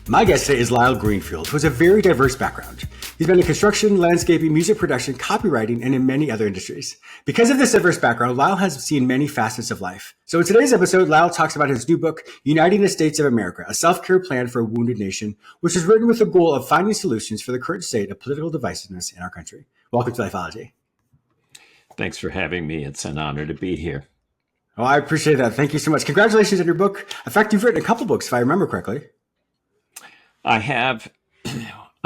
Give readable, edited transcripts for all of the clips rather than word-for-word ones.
My guest today is Lyle Greenfield, who has a very diverse background. He's been in construction, landscaping, music production, copywriting, and in many other industries. Because of this diverse background, Lyle has seen many facets of life. So in today's episode, Lyle talks about his new book, Uniting the States of America, a self-care plan for a wounded nation, which is written with the goal of finding solutions for the current state of political divisiveness in our country. Welcome to Lifeology. Thanks for having me. It's an honor to be here. Oh, I appreciate that. Thank you so much. Congratulations on your book. In fact, you've written a couple books, if I remember correctly. I have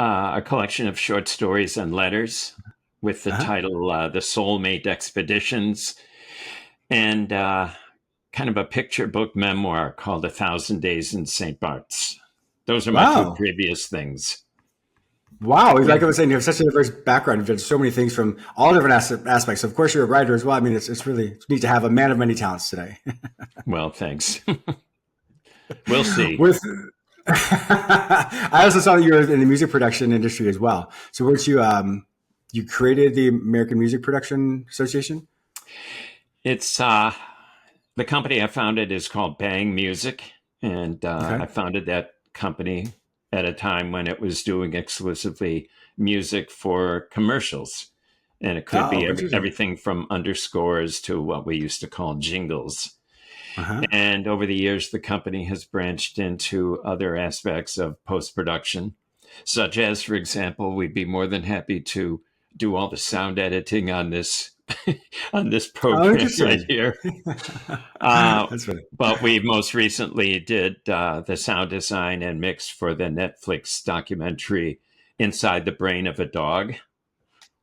a collection of short stories and letters with the title The Soulmate Expeditions, and kind of a picture book memoir called 1,000 Days in St. Bart's. Those are my two previous things. Wow. Like I was saying, you have such a diverse background. You've done so many things from all different aspects. So of course, you're a writer as well. I mean, it's really neat to have a man of many talents today. Well, thanks. We'll see. I also saw that you were in the music production industry as well. So weren't you, you created the American Music Production Association? It's the company I founded is called Bang Music. And I founded that company at a time when it was doing exclusively music for commercials. And it could be everything from underscores to what we used to call jingles. And over the years, the company has branched into other aspects of post-production, such as, for example, we'd be more than happy to do all the sound editing on this on this program right here. That's funny. But we most recently did the sound design and mix for the Netflix documentary Inside the Brain of a Dog,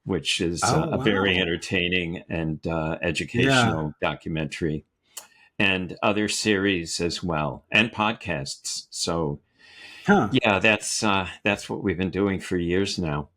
which is a very entertaining and educational documentary. And other series as well, and podcasts. So, that's what we've been doing for years now.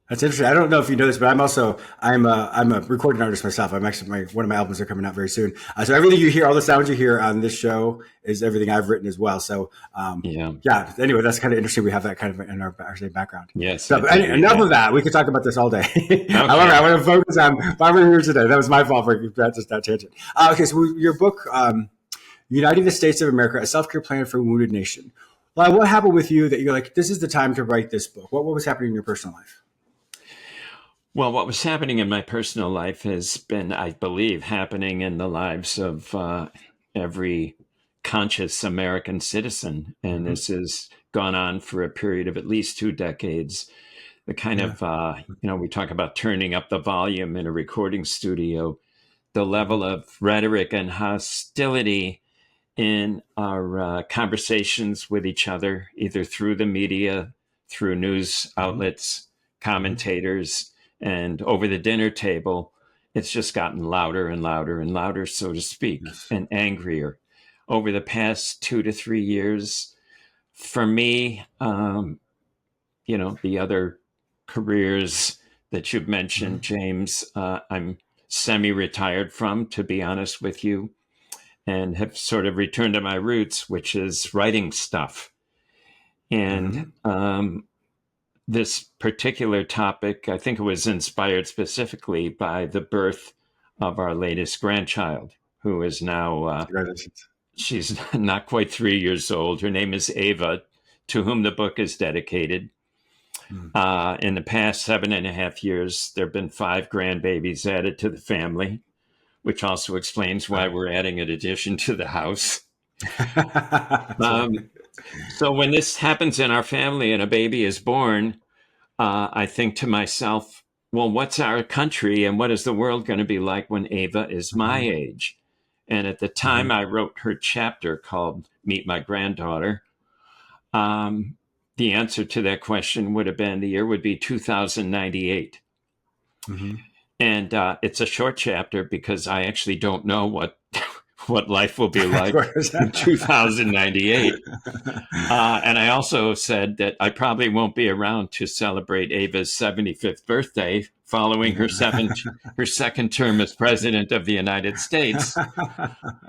That's interesting. I don't know if you know this, but I'm a recording artist myself. I'm actually one of my albums are coming out very soon. So everything you hear, all the sounds you hear on this show is everything I've written as well. So Anyway, that's kind of interesting. We have that kind of in our background. Yes. So enough of that. We could talk about this all day. Okay. I want to focus on why we're here today. That was my fault for that tangent. Okay, so your book, Uniting the States of America, a self-care plan for a wounded nation. Well, what happened with you that you're like, this is the time to write this book? What was happening in your personal life? Well, what was happening in my personal life has been, I believe, happening in the lives of every conscious American citizen. And this has gone on for a period of at least 2 decades. The kind of, we talk about turning up the volume in a recording studio, the level of rhetoric and hostility in our conversations with each other, either through the media, through news outlets, commentators, and over the dinner table, it's just gotten louder and louder and louder, so to speak, and angrier. Over the past 2 to 3 years, for me, the other careers that you've mentioned, James, I'm semi-retired from, to be honest with you, and have sort of returned to my roots, which is writing stuff. And this particular topic, I think it was inspired specifically by the birth of our latest grandchild, who is now, she's not quite 3 years old. Her name is Ava, to whom the book is dedicated. In the past 7.5 years, there have been 5 grandbabies added to the family, which also explains why we're adding an addition to the house. So when this happens in our family and a baby is born, I think to myself, well, what's our country and what is the world going to be like when Ava is my age? And at the time I wrote her chapter called Meet My Granddaughter, the answer to that question would have been the year would be 2098. And it's a short chapter because I actually don't know what life will be like in 2098. And I also said that I probably won't be around to celebrate Ava's 75th birthday following her second term as president of the United States. So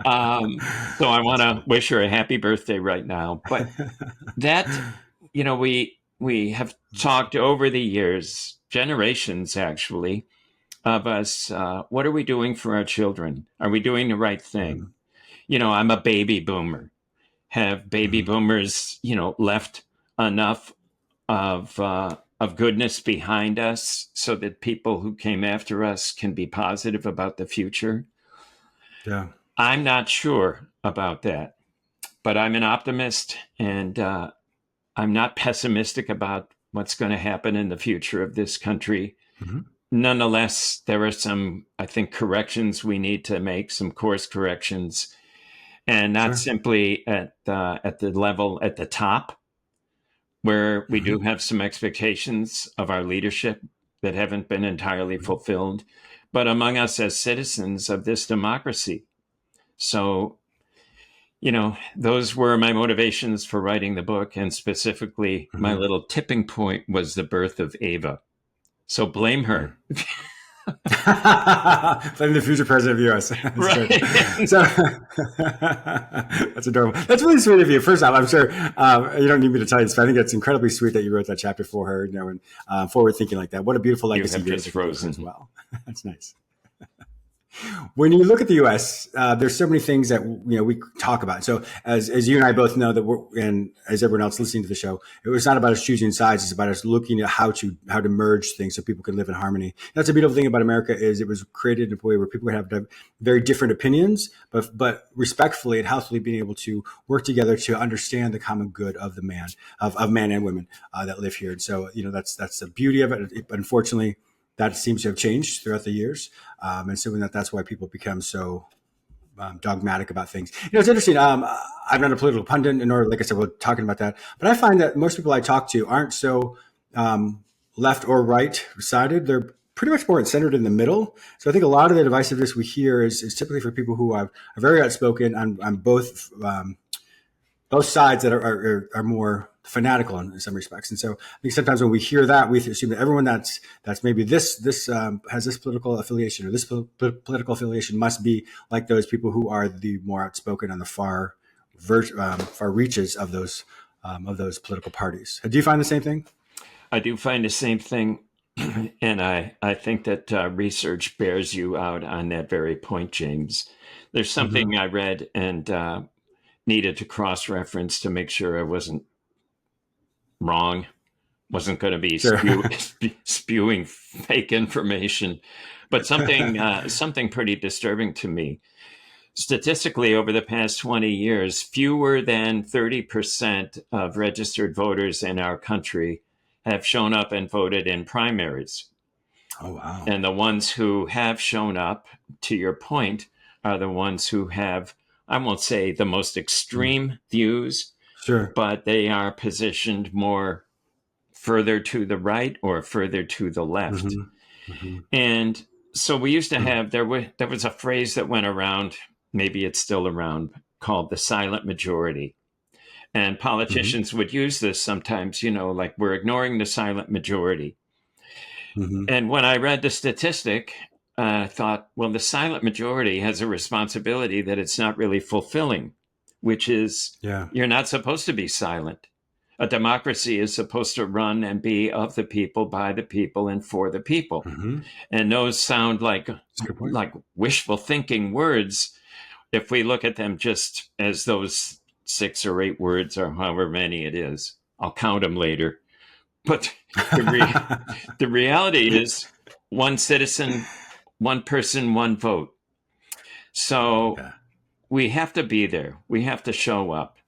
I want to wish her a happy birthday right now. But that, we have talked over the years, generations actually, of us, what are we doing for our children? Are we doing the right thing? I'm a baby boomer. Have baby boomers, left enough of goodness behind us so that people who came after us can be positive about the future? Yeah. I'm not sure about that, but I'm an optimist, and I'm not pessimistic about what's going to happen in the future of this country. Mm-hmm. Nonetheless, there are some, I think, corrections we need to make, some course corrections, and not Sure. simply at the level at the top, where we Mm-hmm. do have some expectations of our leadership that haven't been entirely fulfilled, but among us as citizens of this democracy. So, those were my motivations for writing the book. And specifically, my Mm-hmm. little tipping point was the birth of Ava. So blame her. Blame the future president of the U.S. That's Right. good. So that's adorable. That's really sweet of you. First off, I'm sure you don't need me to tell you this, but I think it's incredibly sweet that you wrote that chapter for her, and forward thinking like that. What a beautiful You legacy have you're just able to leave her frozen. as well. That's nice. When you look at the U.S., there's so many things that we talk about. So as you and I both know that and as everyone else listening to the show, it was not about us choosing sides. It's about us looking at how to merge things so people can live in harmony. That's a beautiful thing about America is it was created in a way where people would have very different opinions, but respectfully and healthily being able to work together to understand the common good of the man of men and women that live here. And so that's the beauty of it. Unfortunately, that seems to have changed throughout the years. And so that's why people become so dogmatic about things. It's interesting. I'm not a political pundit, nor, like I said, we're talking about that. But I find that most people I talk to aren't so left or right sided. They're pretty much more centered in the middle. So I think a lot of the divisiveness we hear is typically for people who are very outspoken on both sides that are more fanatical in some respects. And so I think sometimes when we hear that, we assume that everyone that's maybe this has this political affiliation or this political affiliation must be like those people who are the more outspoken on the far reaches of those political parties. Do you find the same thing? I do find the same thing. And I think that research bears you out on that very point, James. There's something I read and needed to cross-reference to make sure I wasn't wrong, wasn't going to be Sure. spewing fake information, but something pretty disturbing to me. Statistically, over the past 20 years, fewer than 30% of registered voters in our country have shown up and voted in primaries. Oh, wow. And the ones who have shown up, to your point, are the ones who have, I won't say the most extreme views, Sure. but they are positioned more further to the right or further to the left. Mm-hmm. Mm-hmm. And so we used to have, there was a phrase that went around, maybe it's still around, called the silent majority. And politicians would use this sometimes, like we're ignoring the silent majority. Mm-hmm. And when I read the statistic, I thought, well, the silent majority has a responsibility that it's not really fulfilling, which is you're not supposed to be silent. A democracy is supposed to run and be of the people, by the people, and for the people. Mm-hmm. And those sound like wishful thinking words if we look at them just as those 6 or 8 words or however many it is. I'll count them later. But the reality is one citizen, one person, one vote. So we have to be there. We have to show up.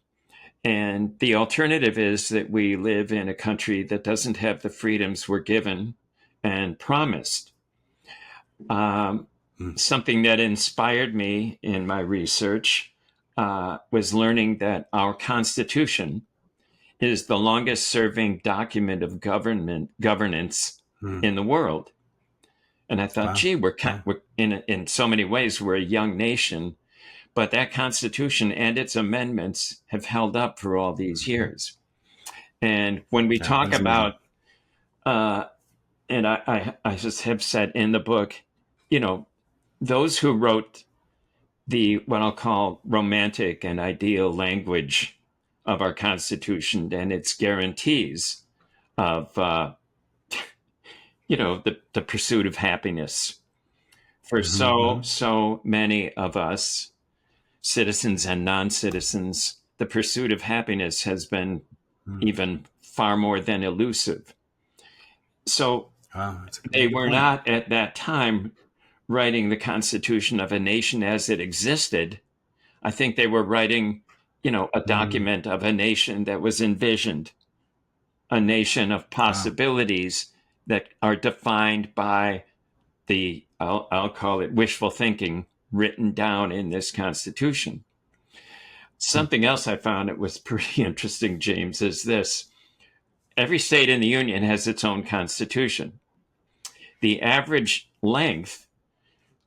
And the alternative is that we live in a country that doesn't have the freedoms we're given and promised. Something that inspired me in my research was learning that our Constitution is the longest serving document of governance in the world. And I thought, gee, we're in so many ways, we're a young nation, but that Constitution and its amendments have held up for all these years. And when we talk about, and I just have said in the book, those who wrote what I'll call romantic and ideal language of our Constitution and its guarantees of, the pursuit of happiness for so many of us, citizens and non-citizens, the pursuit of happiness has been Mm. even far more than elusive. So Wow, that's a they good were point. not at that time writing the constitution of a nation as it existed. I think they were writing, a Mm. document of a nation that was envisioned, a nation of Wow. possibilities that are defined by I'll call it wishful thinking written down in this constitution. Mm. Something else I found that was pretty interesting, James, is this. Every state in the Union has its own constitution. The average length,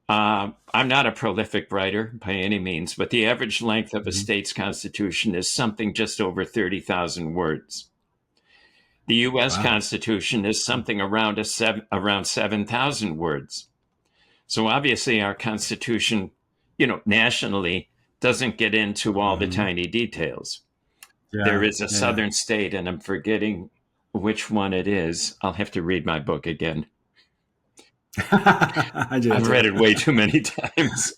I'm not a prolific writer by any means, but the average length of a Mhm. state's constitution is something just over 30,000 words. The U.S. Wow. Constitution is something around 7,000 words. So obviously, our Constitution, nationally, doesn't get into all the Mhm. tiny details. There Yeah. is a Yeah. southern state, and I'm forgetting which one it is. I'll have to read my book again. Yeah. I did it I've read too. it way too many times.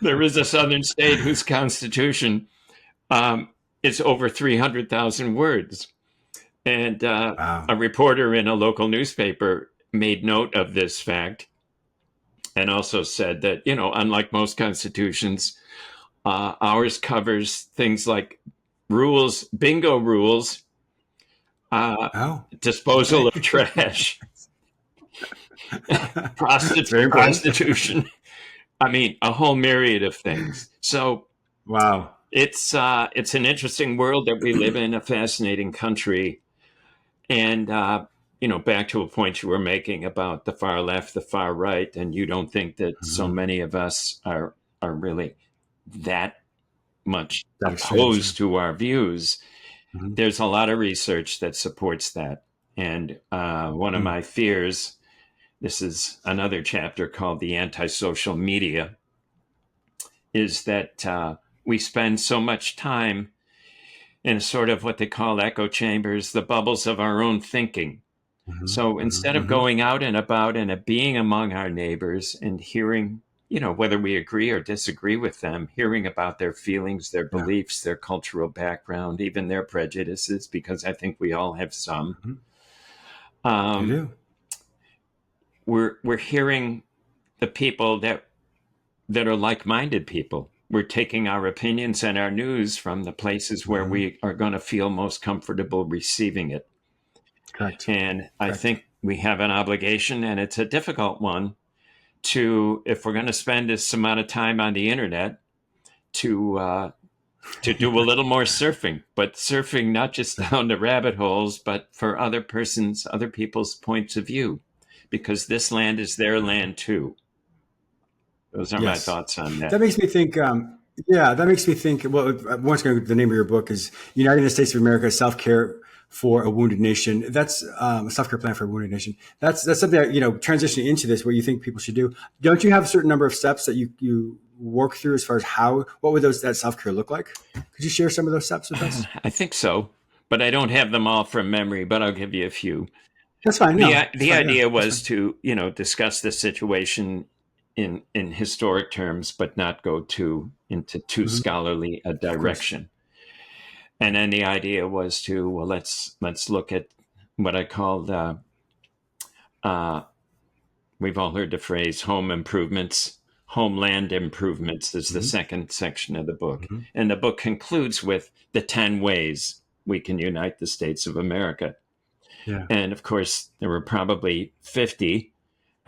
There is a southern state whose constitution um, is over 300,000 words. And Wow. a reporter in a local newspaper made note of this fact and also said that, unlike most constitutions, ours covers things like rules, bingo rules, uh, Oh, disposal okay. of trash, It's very important. prostitution. I mean, a whole myriad of things. So Wow. it's an interesting world that we live in, a fascinating country, and back to a point you were making about the far left, the far right, and you don't think that so Mhm. many of us are really that much That extreme, sure. opposed to our views. Mhm. There's a lot of research that supports that, and one of Mm. my fears. This is another chapter called the antisocial media, is that we spend so much time in sort of what they call echo chambers, the bubbles of our own thinking. Mhm. So Mhm. instead of Mhm. going out and about and being among our neighbors and hearing, whether we agree or disagree with them, hearing about their feelings, their Yeah. beliefs, their cultural background, even their prejudices, because I think we all have some. Mhm. You Um, do. we're hearing the people that are like-minded people. We're taking our opinions and our news from the places where Mhm. we are going to feel most comfortable receiving it. Correct. And I Correct. think we have an obligation, and it's a difficult one, to, if we're going to spend this amount of time on the internet, to do a little more surfing, but surfing not just down the rabbit holes, but for other people's points of view, because this land is their land too. Those are my Yes. thoughts on that. That makes me think. Yeah, that makes me think. Well, once again, the name of your book is "Uniting the States of America: Self Care for a Wounded Nation." That's a self care plan for a wounded nation. That's something that transitioning into this, what you think people should do. Don't you have a certain number of steps that you work through as far as what would that self care look like? Could you share some of those steps with us? I think so, but I don't have them all from memory, but I'll give you a few. That's fine. the No, it's the fine. Yeah, idea that's was fine. to discuss the situation in historic terms, but not go into too Hmm. scholarly a Of course. direction. And then the idea was to, well, let's look at what I call the uh, we've all heard the phrase home improvements. Homeland improvements is the Hmm. second section of the book, Hmm. and the book concludes with the 10 ways we can unite the states of America. Yeah. And of course, there were probably 50,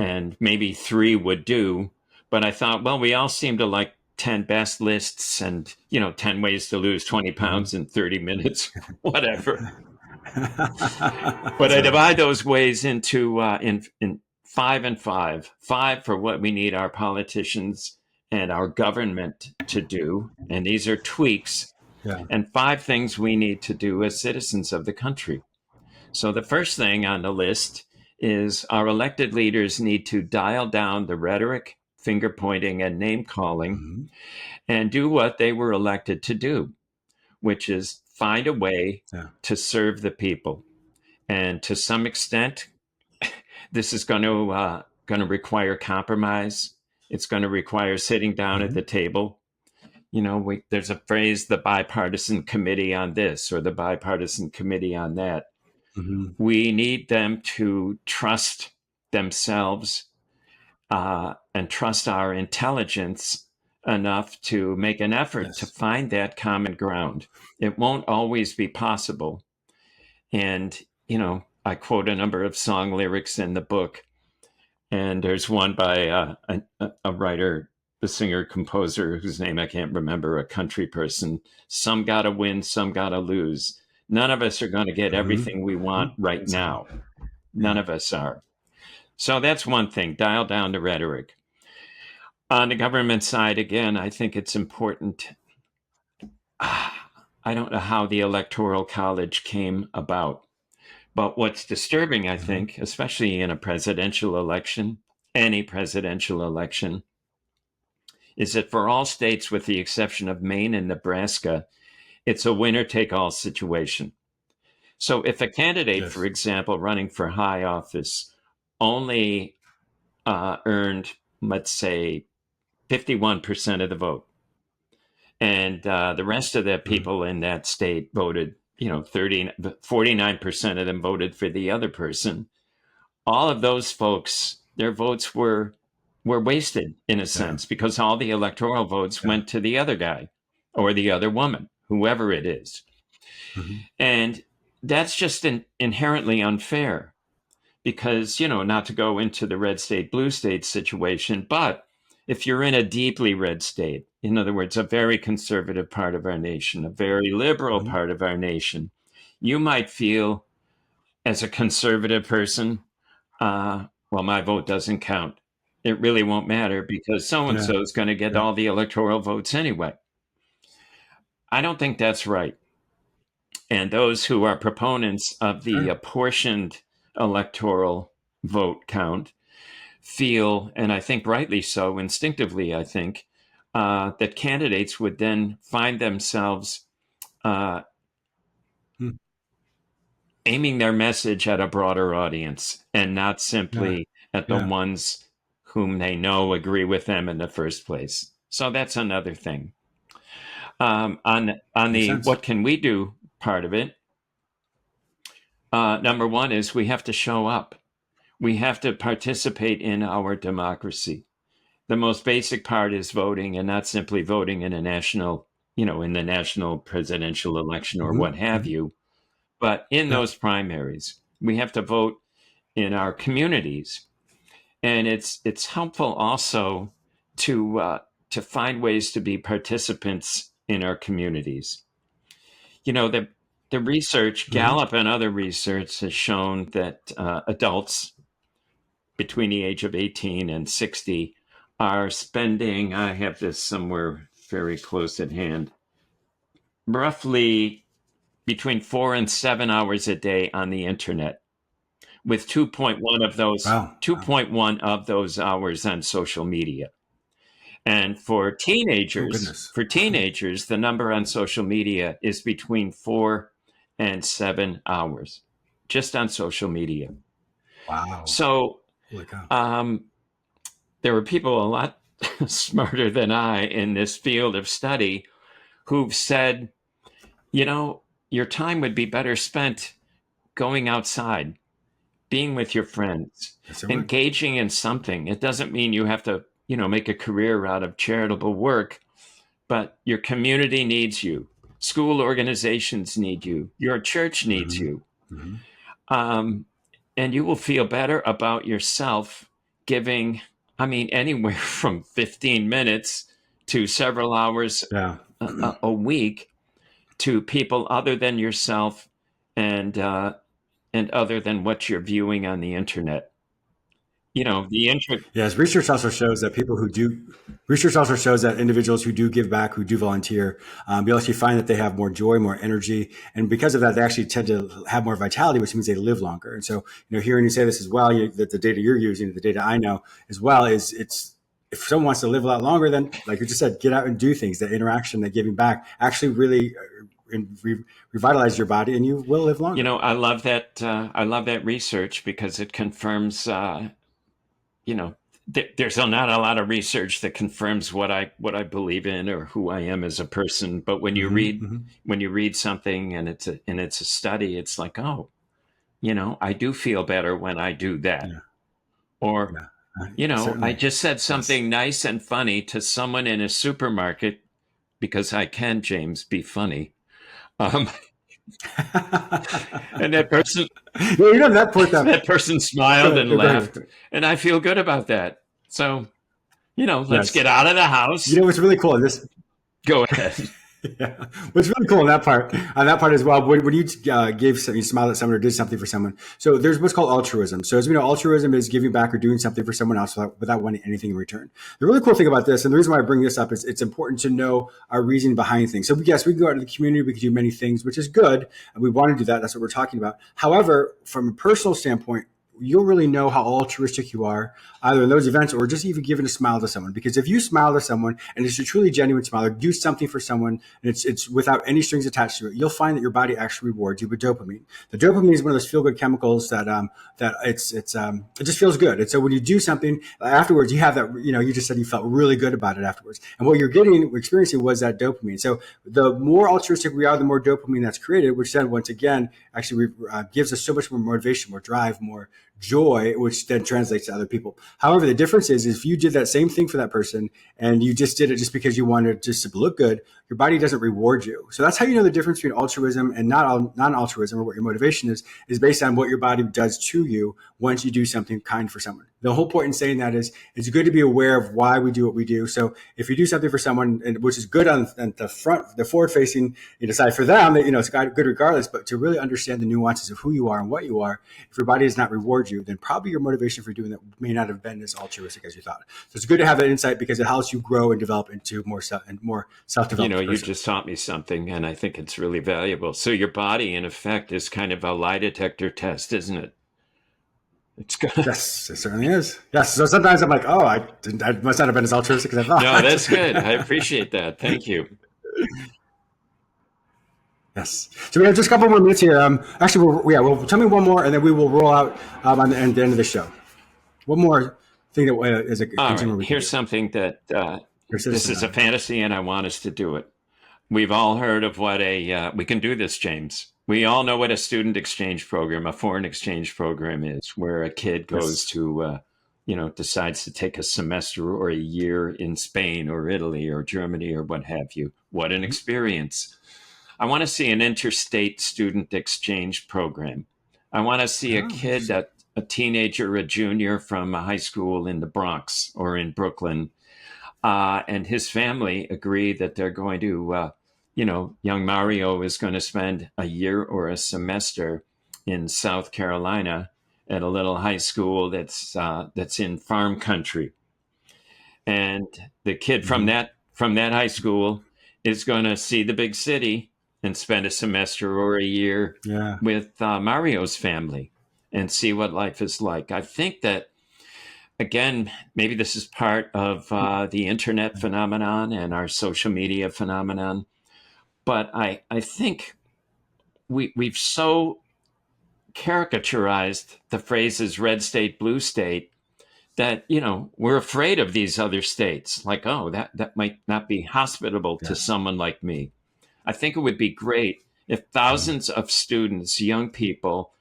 and maybe three would do. But I thought, well, we all seem to like 10 best lists and, 10 ways to lose 20 Hmm. pounds in 30 minutes, whatever. But That's I right. divide those ways into in five and five. Five for what we need our politicians and our government to do. And these are tweaks. Yeah. And five things we need to do as citizens of the country. So the first thing on the list is our elected leaders need to dial down the rhetoric, finger pointing, and name calling Hmm. and do what they were elected to do, which is find a way Yeah. to serve the people. And to some extent, this is going to require compromise. It's going to require sitting down at Hmm. the table. There's a phrase, the bipartisan committee on this or the bipartisan committee on that. Mm-hmm. We need them to trust themselves and trust our intelligence enough to make an effort to Yes. find that common ground. It won't always be possible. And, I quote a number of song lyrics in the book. And there's one by a writer, the singer composer whose name I can't remember, a country person. Some gotta win, some gotta lose. None of us are going to get Mm-hmm. everything we want right That's now. None yeah. of us are. So that's one thing, dial down the rhetoric. On the government side, again, I think it's important. I don't know how the Electoral College came about, but what's disturbing, I Mm-hmm. think, especially in a presidential election, any presidential election, is that for all states, with the exception of Maine and Nebraska, it's a winner take all situation. So if a candidate, for Yes. example, running for high office only earned, let's say, 51% of the vote, and the rest of the Mm-hmm. people in that state voted, 49% of them voted for the other person. All of those folks, their votes were wasted in a Yeah. sense because all the electoral votes Yeah. went to the other guy or the other woman, whoever it is. Mm-hmm. And that's just inherently unfair because, not to go into the red state, blue state situation, but if you're in a deeply red state, in other words, a very conservative part of our nation, a very liberal Mm-hmm. part of our nation, you might feel as a conservative person, well, my vote doesn't count. It really won't matter because so and Yeah. so is going to get Yeah. all the electoral votes anyway. I don't think that's right. And those who are proponents of the Sure. apportioned electoral vote count feel, and I think rightly so, instinctively, I think, that candidates would then find themselves uh, Mm. aiming their message at a broader audience and not Yeah. simply at the Yeah. ones whom they know agree with them in the first place. So that's another thing. On Makes the sense. what can we do part of it, number one is we have to show up. We have to participate in our democracy. The most basic part is voting, and not simply voting in a national, in the national presidential election or Mm-hmm. what have Mm-hmm. you, but in Yeah. those primaries. We have to vote in our communities. And it's helpful also to find ways to be participants in our communities. The research, Mm-hmm. Gallup and other research, has shown that adults between the age of 18 and 60 are spending, I have this somewhere very close at hand, roughly between 4 and 7 hours a day on the internet, with Wow. Wow. 2.1 of those hours on social media. And Oh goodness. for teenagers, the number on social media is between 4 and 7 hours, just on social media. Wow. So Holy cow. um, there were people a lot smarter than I in this field of study who've said, you know, your time would be better spent going outside, being with your friends, Yes, it would. engaging in something. It doesn't mean you have to, make a career out of charitable work, but your community needs you. School organizations need you. Your church needs Mm-hmm. you. Mm-hmm. Um, and you will feel better about yourself giving, anywhere from 15 minutes to several hours Yeah. a week to people other than yourself and other than what you're viewing on the internet. The internet. Yes, research also shows that individuals who do give back, who do volunteer, you actually find that they have more joy, more energy, and because of that, they actually tend to have more vitality, which means they live longer. And so, hearing you say this as well, that the data you're using, the data I know as well, is it's if someone wants to live a lot longer, then like you just said, get out and do things. That interaction, that giving back, actually really revitalize your body, and you will live longer. I love that. I love that research because it confirms, you know, there's not a lot of research that confirms what I believe in or who I am as a person. But when you read something and it's a study, it's like, oh, I do feel better when I do that. Yeah. Or, Yeah. I Certainly. just said Yes. something nice and funny to someone in a supermarket because I can, James, be funny. Um, and that person Yeah, you know that part that. that person smiled Go and ahead. Go ahead. laughed, and I feel good about that. So, let's Yes. get out of the You house. know what's really cool in this? Go ahead. Yeah. What's really cool on that part as well, when you you smiled at someone or did something for someone. So there's what's called altruism. So as we know, altruism is giving back or doing something for someone else without wanting anything in return. The really cool thing about this, and the reason why I bring this up, is it's important to know our reason behind things. So yes, we can go out into the community, we can do many things, which is good, and we want to do that. That's what we're talking about. However, from a personal standpoint, you'll really know how altruistic you are, either in those events or just even giving a smile to someone. Because if you smile to someone and it's a truly genuine smile, or do something for someone and it's without any strings attached to it, you'll find that your body actually rewards you with dopamine. The dopamine is one of those feel good chemicals that it just feels good. And so when you do something afterwards, you have that, you just said you felt really good about it afterwards. And what you're experiencing was that dopamine. So the more altruistic we are, the more dopamine that's created, which then once again actually gives us so much more motivation, more drive, more joy, which then translates to other people. However, the difference is if you did that same thing for that person and you just did it just because you wanted just to look good, your body doesn't reward you. So that's how you know the difference between altruism and non-altruism, or what your motivation is based on what your body does to you once you do something kind for someone. The whole point in saying that is it's good to be aware of why we do what we do. So if you do something for someone, which is good on the front, the forward-facing side for them, that it's good regardless. But to really understand the nuances of who you are and what you are, if your body does not reward you, then probably your motivation for doing that may not have been as altruistic as you thought. So it's good to have that insight because it helps you grow and develop into more self-developed You person. just taught me something, and I think it's really valuable. So your body, in effect, is kind of a lie detector test, isn't it? It's gonna. Yes, it certainly is. Yes. So sometimes I'm like, oh, I must not have been as altruistic as I No, thought. that's good. I appreciate that. Thank you. Yes. So we have just a couple more minutes here. Actually, well, tell me one more, and then we will roll out on the end of the show. One more thing that as a All consumer right. we can Here's do. something that Your this citizen is a value. fantasy, and I want us to do it. We've all heard of what we can do this, James. We all know what a student exchange program, a foreign exchange program is, where a kid goes Yes. to, decides to take a semester or a year in Spain or Italy or Germany or what have you. What an Mm-hmm. experience. I want to see an interstate student exchange program. I want to see a Oh, kid interesting. a teenager, a junior from a high school in the Bronx or in Brooklyn, and his family agree that they're going to, young Mario is going to spend a year or a semester in South Carolina at a little high school that's in farm country, and the kid Mm-hmm. from that high school is going to see the big city and spend a semester or a year Yeah. with Mario's family and see what life is like. I think that again, maybe this is part of the internet phenomenon and our social media phenomenon, but I think we've so caricaturized the phrases red state, blue state that we're afraid of these other states, like, oh, that might not be hospitable to Yes. someone like me. I think it would be great if Mm-hmm. thousands of students, young people,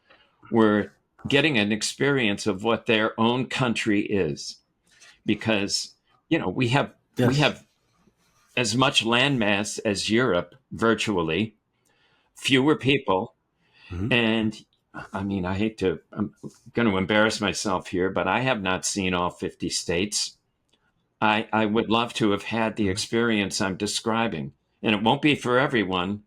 were getting an experience of what their own country is, because we Yes. have as much landmass as Europe virtually, fewer people, Mm-hmm. and I mean, I'm going to embarrass myself here, but I have not seen all 50 states. I would love to have had the Mm-hmm. experience I'm describing. And it won't be for everyone,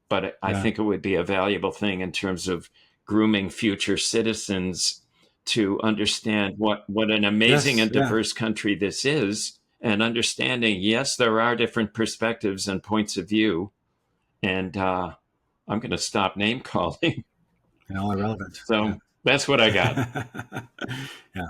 but I Yeah. think it would be a valuable thing in terms of grooming future citizens to understand what an amazing Yes. and Yeah. diverse country this is, and understanding, yes, there are different perspectives and points of view. And I'm going to stop name calling. And all irrelevant. Yeah. So that's what I got. Yeah.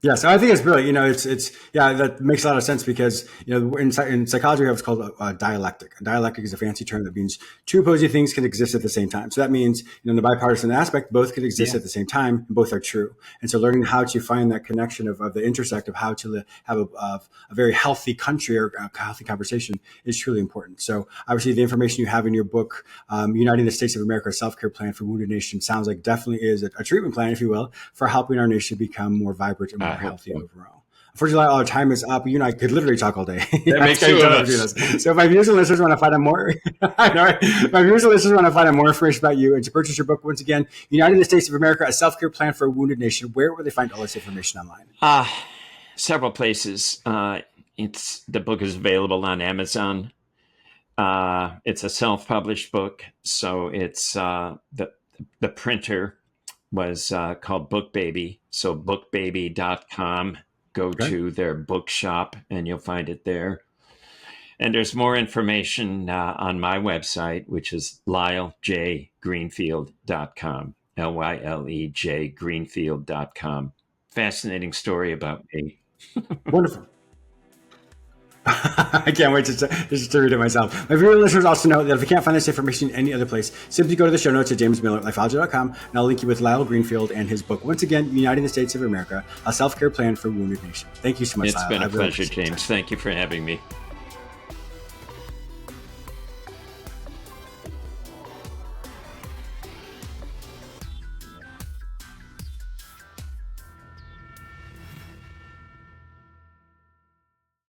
Yeah, so I think it's brilliant. It's yeah, that makes a lot of sense because in psychology we have what's called a dialectic. A dialectic is a fancy term that means two opposing things can exist at the same time. So that means in the bipartisan aspect, both could exist at the same time, and both are true. And so learning how to find that connection of the intersect of how to have a very healthy country or a healthy conversation is truly important. So obviously, the information you have in your book, "Uniting the States of America: A Self-Care Plan for Wounded Nation," sounds like definitely is a treatment plan, if you will, for helping our nation become more vibrant and more healthy overall. Unfortunately, our time is up. You and I could literally talk all day. That makes two of us. So if my viewers and listeners want to find out more, I know, right? My viewers and listeners want to find out more information about you and to purchase your book, once again, "Uniting the States of America: A Self-Care Plan for a Wounded Nation," where will they find all this information online? Several places. The book is available on Amazon. It's a self-published book, so it's the printer was called BookBaby. So bookbaby.com. Go to their bookshop and you'll find it there. And there's more information on my website, which is lylejgreenfield.com. LYLEJgreenfield.com. Fascinating story about me. Wonderful. I can't wait to read it myself. My viewer listeners also know that if you can't find this information in any other place, simply go to the show notes at jamesmillerlifeology.com, and I'll link you with Lyle Greenfield and his book. Once again, "Uniting the States of America: A Self-Care Plan for a Wounded Nation." Thank you so much, It's Lyle. been a pleasure, James. Thank you for having me.